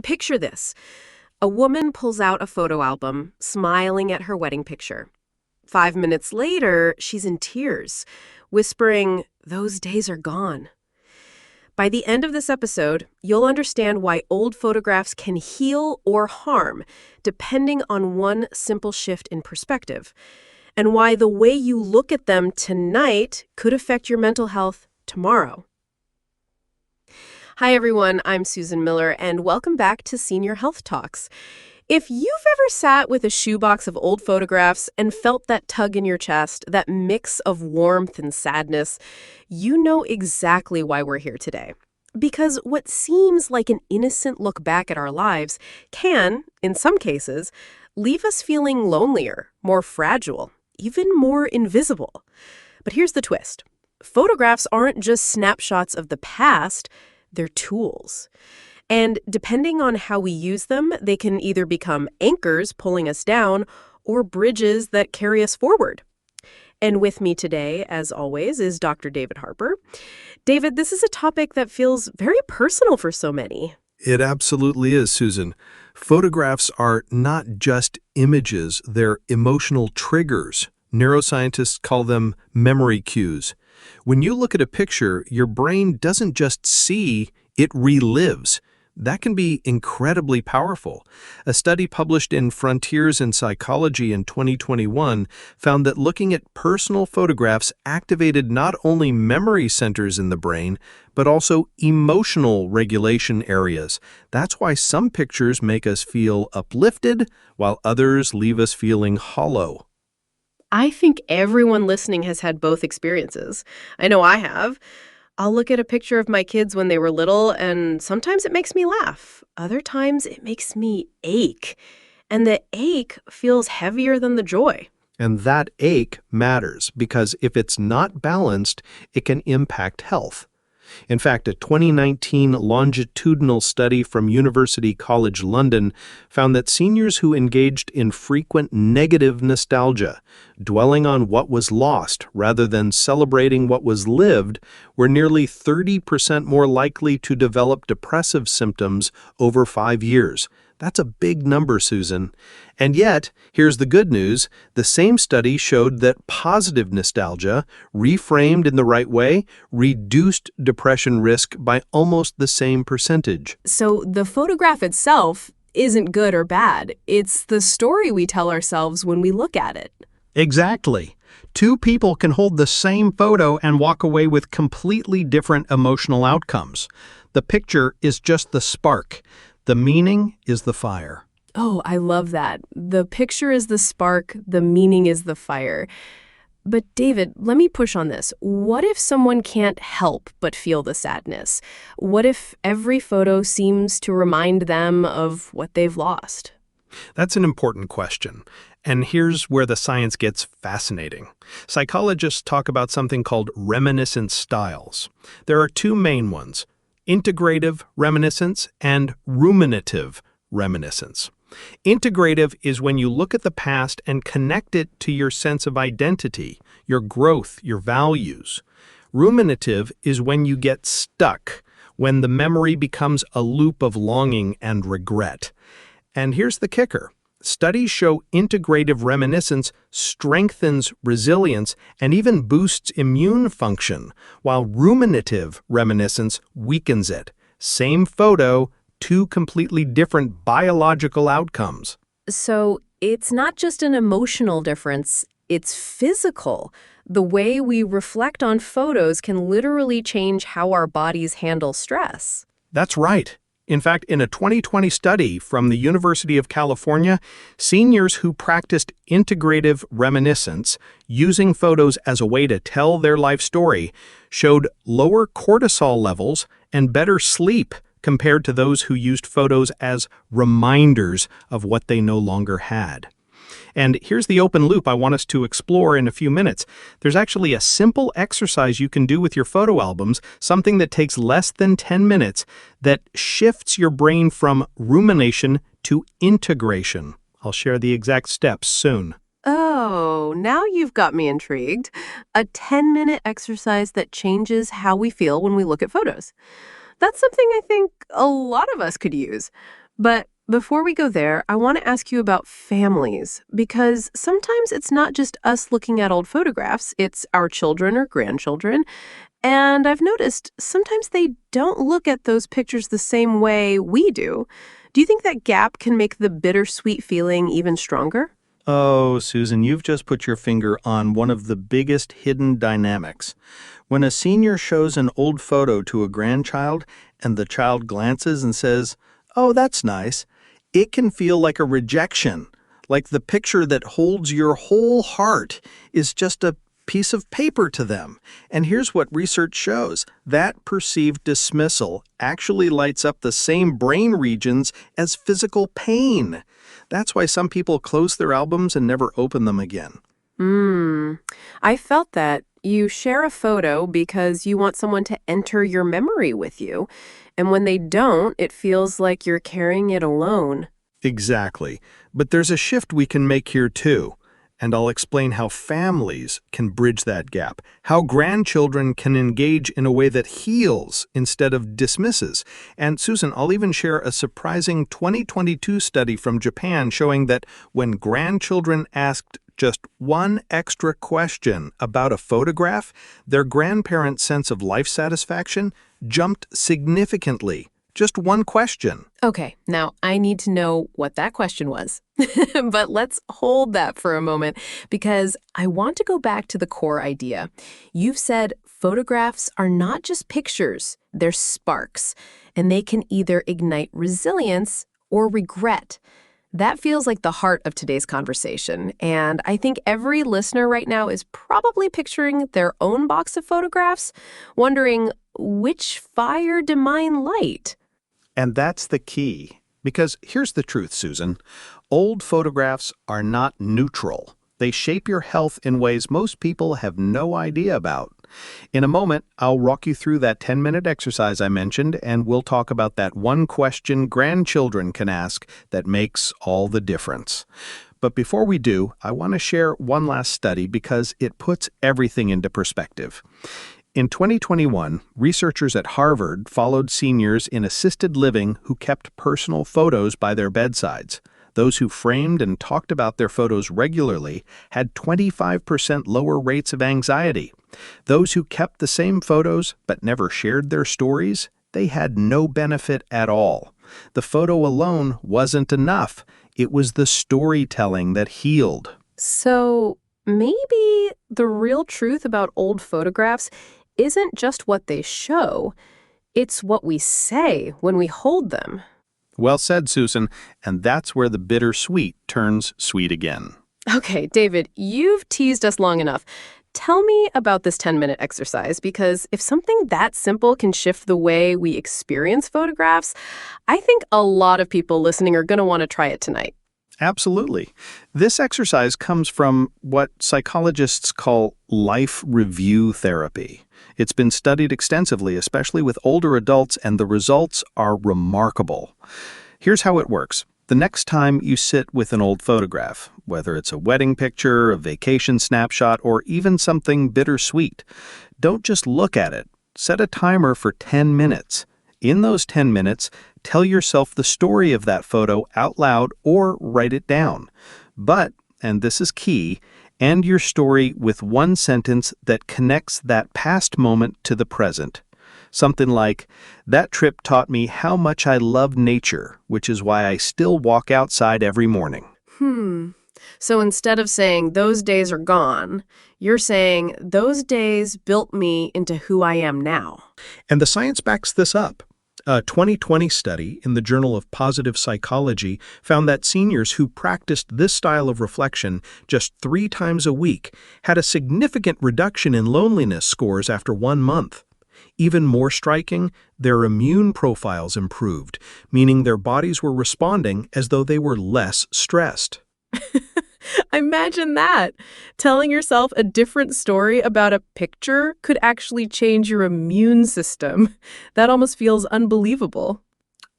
Picture this. A woman pulls out a photo album, smiling at her wedding picture. 5 minutes later, she's in tears, whispering, "Those days are gone." By the end of this episode, you'll understand why old photographs can heal or harm, depending on one simple shift in perspective, and why the way you look at them tonight could affect your mental health tomorrow. Hi, everyone. I'm Susan Miller, and welcome back to Senior Health Talks. If you've ever sat with a shoebox of old photographs and felt that tug in your chest, that mix of warmth and sadness, you know exactly why we're here today. Because what seems like an innocent look back at our lives can, in some cases, leave us feeling lonelier, more fragile, even more invisible. But here's the twist. Photographs aren't just snapshots of the past, they're tools. And depending on how we use them, they can either become anchors pulling us down or bridges that carry us forward. And with me today, as always, is Dr. David Harper. David, this is a topic that feels very personal for so many. It absolutely is, Susan. Photographs are not just images, they're emotional triggers. Neuroscientists call them memory cues. When you look at a picture, your brain doesn't just see, it relives. That can be incredibly powerful. A study published in Frontiers in Psychology in 2021 found that looking at personal photographs activated not only memory centers in the brain, but also emotional regulation areas. That's why some pictures make us feel uplifted, while others leave us feeling hollow. I think everyone listening has had both experiences. I know I have. I'll look at a picture of my kids when they were little, and sometimes it makes me laugh. Other times it makes me ache. And the ache feels heavier than the joy. And that ache matters because if it's not balanced, it can impact health. In fact, a 2019 longitudinal study from University College London found that seniors who engaged in frequent negative nostalgia, dwelling on what was lost rather than celebrating what was lived, were nearly 30% more likely to develop depressive symptoms over 5 years. That's a big number, Susan. And yet, here's the good news. The same study showed that positive nostalgia, reframed in the right way, reduced depression risk by almost the same percentage. So the photograph itself isn't good or bad. It's the story we tell ourselves when we look at it. Exactly. Two people can hold the same photo and walk away with completely different emotional outcomes. The picture is just the spark. The meaning is the fire. Oh, I love that. The picture is the spark, the meaning is the fire. But David, let me push on this. What if someone can't help but feel the sadness? What if every photo seems to remind them of what they've lost? That's an important question. And here's where the science gets fascinating. Psychologists talk about something called reminiscence styles. There are two main ones: integrative reminiscence and ruminative reminiscence. Integrative is when you look at the past and connect it to your sense of identity, your growth, your values. Ruminative is when you get stuck, when the memory becomes a loop of longing and regret. And here's the kicker. Studies show integrative reminiscence strengthens resilience and even boosts immune function, while ruminative reminiscence weakens it. Same photo, two completely different biological outcomes. So it's not just an emotional difference, it's physical. The way we reflect on photos can literally change how our bodies handle stress. That's right. In fact, in a 2020 study from the University of California, seniors who practiced integrative reminiscence, using photos as a way to tell their life story, showed lower cortisol levels and better sleep compared to those who used photos as reminders of what they no longer had. And here's the open loop I want us to explore in a few minutes. There's actually a simple exercise you can do with your photo albums, something that takes less than 10 minutes, that shifts your brain from rumination to integration. I'll share the exact steps soon. Oh, now you've got me intrigued. A 10-minute exercise that changes how we feel when we look at photos. That's something I think a lot of us could use. But before we go there, I want to ask you about families, because sometimes it's not just us looking at old photographs, it's our children or grandchildren. And I've noticed sometimes they don't look at those pictures the same way we do. Do you think that gap can make the bittersweet feeling even stronger? Oh, Susan, you've just put your finger on one of the biggest hidden dynamics. When a senior shows an old photo to a grandchild and the child glances and says, "Oh, that's nice," it can feel like a rejection, like the picture that holds your whole heart is just a piece of paper to them. And here's what research shows. That perceived dismissal actually lights up the same brain regions as physical pain. That's why some people close their albums and never open them again. Hmm. I felt that. You share a photo because you want someone to enter your memory with you. And when they don't, it feels like you're carrying it alone. Exactly. But there's a shift we can make here too. And I'll explain how families can bridge that gap, how grandchildren can engage in a way that heals instead of dismisses. And Susan, I'll even share a surprising 2022 study from Japan showing that when grandchildren asked just one extra question about a photograph, their grandparents' sense of life satisfaction jumped significantly. Just one question. Okay, now I need to know what that question was. But let's hold that for a moment because I want to go back to the core idea. You've said photographs are not just pictures, they're sparks, and they can either ignite resilience or regret. That feels like the heart of today's conversation, and I think every listener right now is probably picturing their own box of photographs, wondering which fire do mine light? And that's the key. Because here's the truth, Susan. Old photographs are not neutral. They shape your health in ways most people have no idea about. In a moment, I'll walk you through that 10-minute exercise I mentioned, and we'll talk about that one question grandchildren can ask that makes all the difference. But before we do, I want to share one last study because it puts everything into perspective. In 2021, researchers at Harvard followed seniors in assisted living who kept personal photos by their bedsides. Those who framed and talked about their photos regularly had 25% lower rates of anxiety. Those who kept the same photos but never shared their stories, they had no benefit at all. The photo alone wasn't enough. It was the storytelling that healed. So maybe the real truth about old photographs isn't just what they show, it's what we say when we hold them. Well said, Susan, and that's where the bittersweet turns sweet again. Okay, David, you've teased us long enough. Tell me about this 10-minute exercise, because if something that simple can shift the way we experience photographs, I think a lot of people listening are going to want to try it tonight. Absolutely. This exercise comes from what psychologists call life review therapy. It's been studied extensively, especially with older adults, and the results are remarkable. Here's how it works. The next time you sit with an old photograph, whether it's a wedding picture, a vacation snapshot, or even something bittersweet, don't just look at it. Set a timer for 10 minutes. In those 10 minutes, tell yourself the story of that photo out loud or write it down. But, and this is key, end your story with one sentence that connects that past moment to the present. Something like, "That trip taught me how much I love nature, which is why I still walk outside every morning." So instead of saying those days are gone, you're saying those days built me into who I am now. And the science backs this up. A 2020 study in the Journal of Positive Psychology found that seniors who practiced this style of reflection just 3 times a week had a significant reduction in loneliness scores after 1 month. Even more striking, their immune profiles improved, meaning their bodies were responding as though they were less stressed. Imagine that. Telling yourself a different story about a picture could actually change your immune system. That almost feels unbelievable.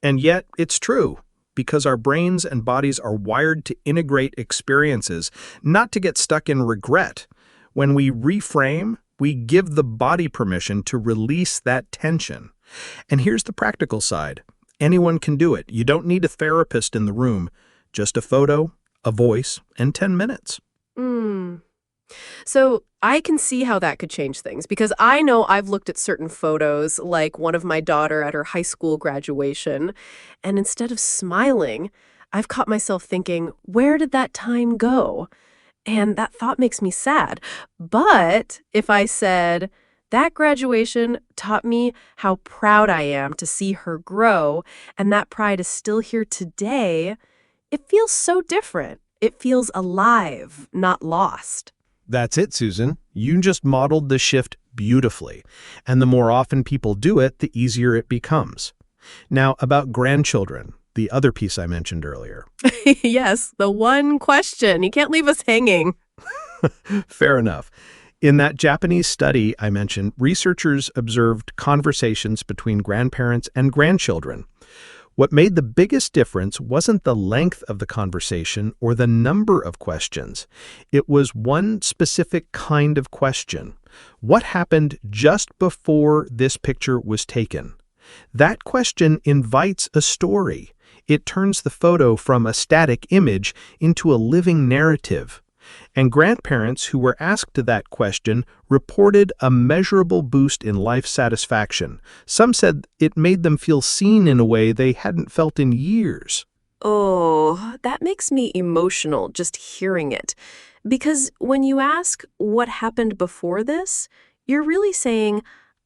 And yet, it's true, because our brains and bodies are wired to integrate experiences, not to get stuck in regret. When we reframe, we give the body permission to release that tension. And here's the practical side. Anyone can do it. You don't need a therapist in the room. Just a photo, a voice, and 10 minutes. Hmm. So I can see how that could change things because I know I've looked at certain photos, like one of my daughter at her high school graduation, and instead of smiling, I've caught myself thinking, where did that time go? And that thought makes me sad. But if I said, that graduation taught me how proud I am to see her grow, and that pride is still here today, it feels so different. It feels alive, not lost. That's it, Susan. You just modeled the shift beautifully. And the more often people do it, the easier it becomes. Now, about grandchildren, the other piece I mentioned earlier. Yes, the one question. You can't leave us hanging. Fair enough. In that Japanese study I mentioned, researchers observed conversations between grandparents and grandchildren. What made the biggest difference wasn't the length of the conversation or the number of questions. It was one specific kind of question. What happened just before this picture was taken? That question invites a story. It turns the photo from a static image into a living narrative. And grandparents who were asked that question reported a measurable boost in life satisfaction. Some said it made them feel seen in a way they hadn't felt in years. Oh, that makes me emotional just hearing it. Because when you ask what happened before this, you're really saying,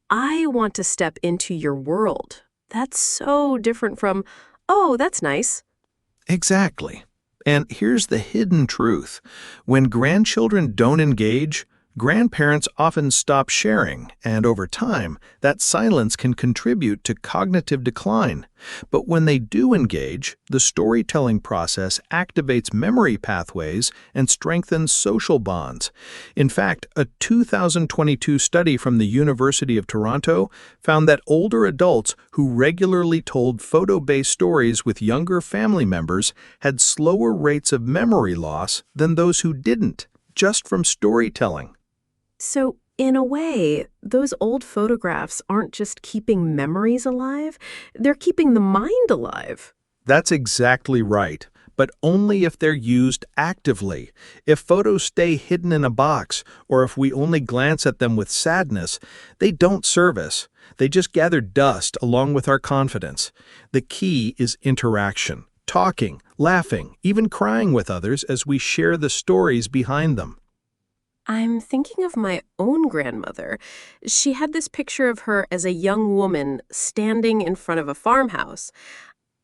I want to step into your world. That's so different from, oh, that's nice. Exactly. And here's the hidden truth. When grandchildren don't engage, grandparents often stop sharing, and over time, that silence can contribute to cognitive decline. But when they do engage, the storytelling process activates memory pathways and strengthens social bonds. In fact, a 2022 study from the University of Toronto found that older adults who regularly told photo-based stories with younger family members had slower rates of memory loss than those who didn't, just from storytelling. So, in a way, those old photographs aren't just keeping memories alive, they're keeping the mind alive. That's exactly right, but only if they're used actively. If photos stay hidden in a box, or if we only glance at them with sadness, they don't serve us. They just gather dust along with our confidence. The key is interaction, talking, laughing, even crying with others as we share the stories behind them. I'm thinking of my own grandmother. She had this picture of her as a young woman standing in front of a farmhouse.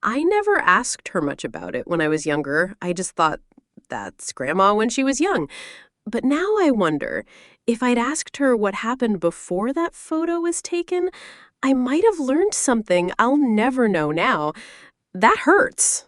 I never asked her much about it when I was younger. I just thought, that's Grandma when she was young. But now I wonder, if I'd asked her what happened before that photo was taken, I might have learned something I'll never know now. That hurts.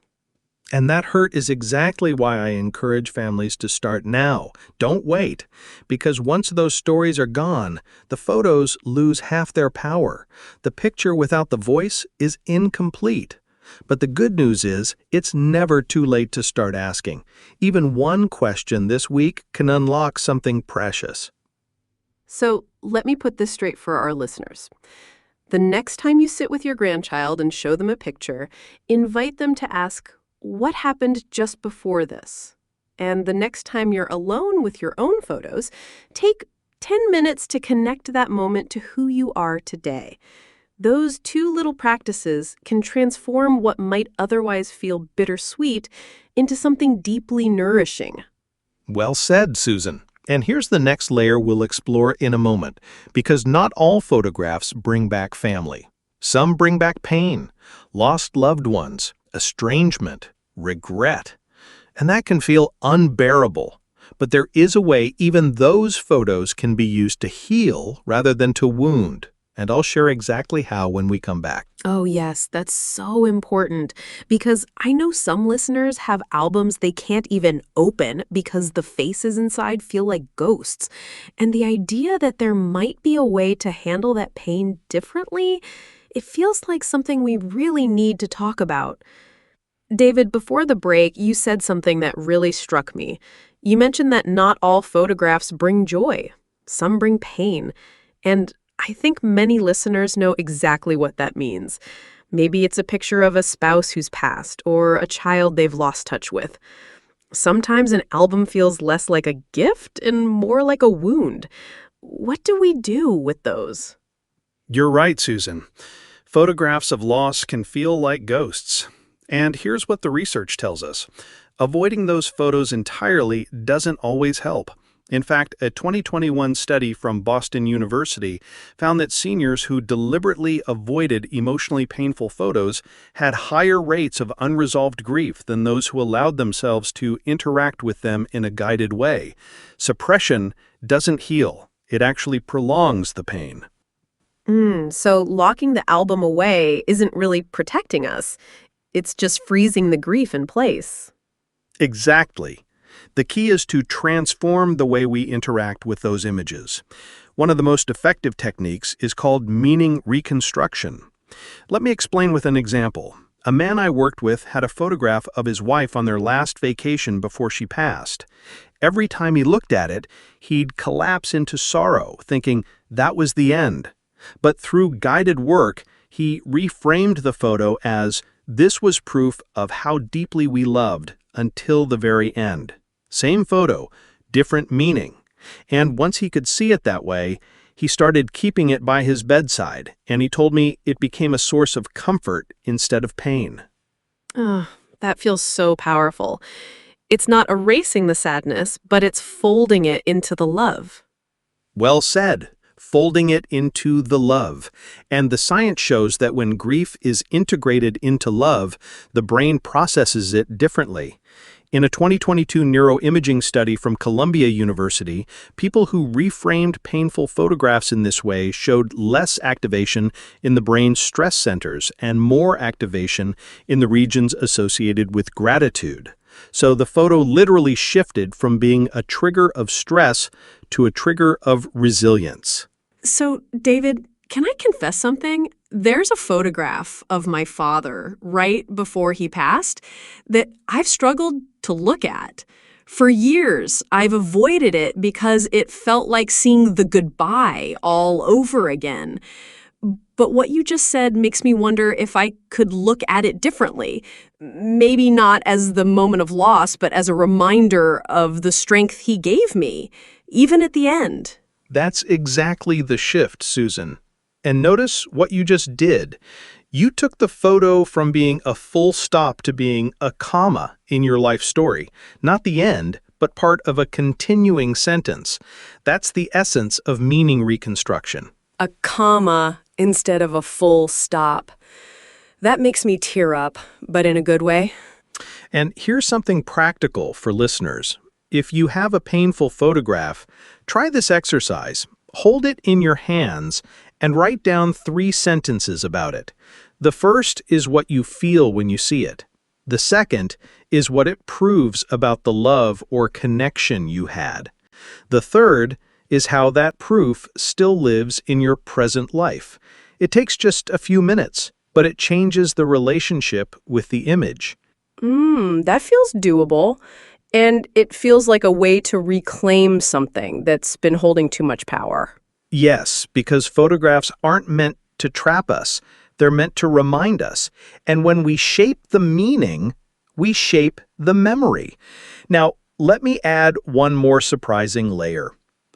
And that hurt is exactly why I encourage families to start now. Don't wait, because once those stories are gone, the photos lose half their power. The picture without the voice is incomplete. But the good news is, it's never too late to start asking. Even one question this week can unlock something precious. So let me put this straight for our listeners. The next time you sit with your grandchild and show them a picture, invite them to ask, what happened just before this? And the next time you're alone with your own photos, take 10 minutes to connect that moment to who you are today. Those two little practices can transform what might otherwise feel bittersweet into something deeply nourishing. Well said, Susan. And here's the next layer we'll explore in a moment, because not all photographs bring back family. Some bring back pain, lost loved ones, estrangement, regret. And that can feel unbearable. But there is a way even those photos can be used to heal rather than to wound. And I'll share exactly how when we come back. Oh, yes, that's so important because I know some listeners have albums they can't even open because the faces inside feel like ghosts. And the idea that there might be a way to handle that pain differently, it feels like something we really need to talk about. David, before the break, you said something that really struck me. You mentioned that not all photographs bring joy. Some bring pain. And I think many listeners know exactly what that means. Maybe it's a picture of a spouse who's passed or a child they've lost touch with. Sometimes an album feels less like a gift and more like a wound. What do we do with those? You're right, Susan. Photographs of loss can feel like ghosts. And here's what the research tells us. Avoiding those photos entirely doesn't always help. In fact, a 2021 study from Boston University found that seniors who deliberately avoided emotionally painful photos had higher rates of unresolved grief than those who allowed themselves to interact with them in a guided way. Suppression doesn't heal. It actually prolongs the pain. So locking the album away isn't really protecting us. It's just freezing the grief in place. Exactly. The key is to transform the way we interact with those images. One of the most effective techniques is called meaning reconstruction. Let me explain with an example. A man I worked with had a photograph of his wife on their last vacation before she passed. Every time he looked at it, he'd collapse into sorrow, thinking that was the end. But through guided work, he reframed the photo as, this was proof of how deeply we loved until the very end. Same photo, different meaning. And once he could see it that way, he started keeping it by his bedside, and he told me it became a source of comfort instead of pain. Oh, that feels so powerful. It's not erasing the sadness, but it's folding it into the love. Well said. Folding it into the love. And the science shows that when grief is integrated into love, the brain processes it differently. In a 2022 neuroimaging study from Columbia University, people who reframed painful photographs in this way showed less activation in the brain's stress centers and more activation in the regions associated with gratitude. So the photo literally shifted from being a trigger of stress to a trigger of resilience. So, David, can I confess something? There's a photograph of my father right before he passed that I've struggled to look at. For years, I've avoided it because it felt like seeing the goodbye all over again. But what you just said makes me wonder if I could look at it differently. Maybe not as the moment of loss, but as a reminder of the strength he gave me, even at the end. That's exactly the shift, Susan. And notice what you just did. You took the photo from being a full stop to being a comma in your life story. Not the end, but part of a continuing sentence. That's the essence of meaning reconstruction. A comma instead of a full stop. That makes me tear up, but in a good way. And here's something practical for listeners. If you have a painful photograph, try this exercise. Hold it in your hands and write down 3 sentences about it. The first is what you feel when you see it. The second is what it proves about the love or connection you had. The third is how that proof still lives in your present life. It takes just a few minutes, but it changes the relationship with the image. That feels doable. And it feels like a way to reclaim something that's been holding too much power. Yes, because photographs aren't meant to trap us. They're meant to remind us. And when we shape the meaning, we shape the memory. Now, let me add one more surprising layer.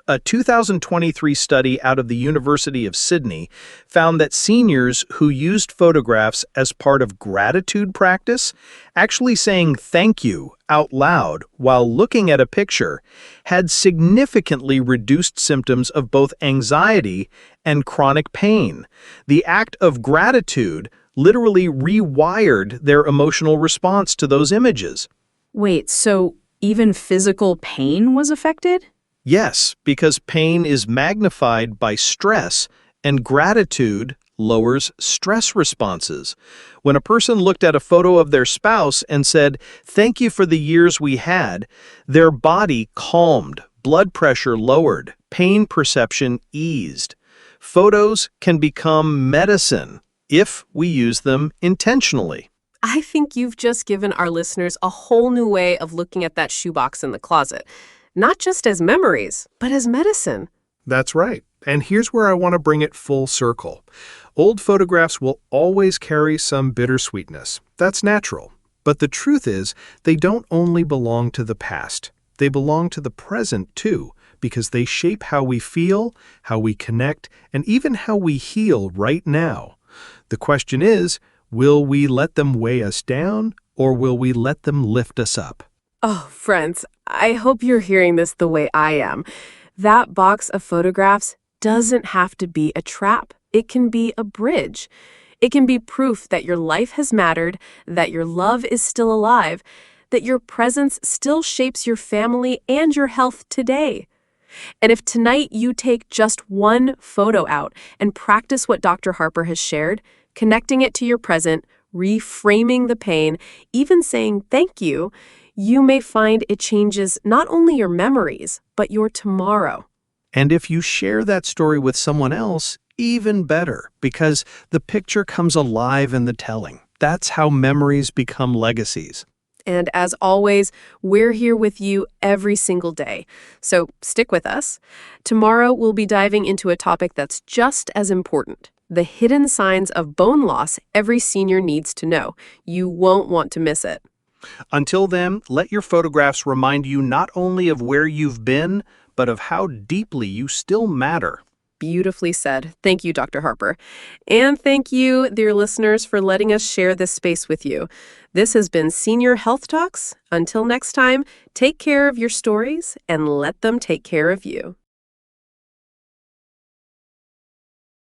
A 2023 study out of the University of Sydney found that seniors who used photographs as part of gratitude practice, actually saying thank you out loud while looking at a picture, had significantly reduced symptoms of both anxiety and chronic pain. The act of gratitude literally rewired their emotional response to those images. Wait, so even physical pain was affected? Yes, because pain is magnified by stress, and gratitude lowers stress responses. When a person looked at a photo of their spouse and said, "Thank you for the years we had," their body calmed, blood pressure lowered, pain perception eased. Photos can become medicine if we use them intentionally. I think you've just given our listeners a whole new way of looking at that shoebox in the closet. Not just as memories, but as medicine. That's right. And here's where I want to bring it full circle. Old photographs will always carry some bittersweetness. That's natural. But the truth is, they don't only belong to the past. They belong to the present, too, because they shape how we feel, how we connect, and even how we heal right now. The question is, will we let them weigh us down, or will we let them lift us up? Oh, friends, I hope you're hearing this the way I am. That box of photographs doesn't have to be a trap. It can be a bridge. It can be proof that your life has mattered, that your love is still alive, that your presence still shapes your family and your health today. And if tonight you take just one photo out and practice what Dr. Harper has shared, connecting it to your present, reframing the pain, even saying thank you, you may find it changes not only your memories, but your tomorrow. And if you share that story with someone else, even better, because the picture comes alive in the telling. That's how memories become legacies. And as always, we're here with you every single day. So stick with us. Tomorrow, we'll be diving into a topic that's just as important: the hidden signs of bone loss every senior needs to know. You won't want to miss it. Until then, let your photographs remind you not only of where you've been, but of how deeply you still matter. Beautifully said. Thank you, Dr. Harper. And thank you, dear listeners, for letting us share this space with you. This has been Senior Health Talks. Until next time, take care of your stories and let them take care of you.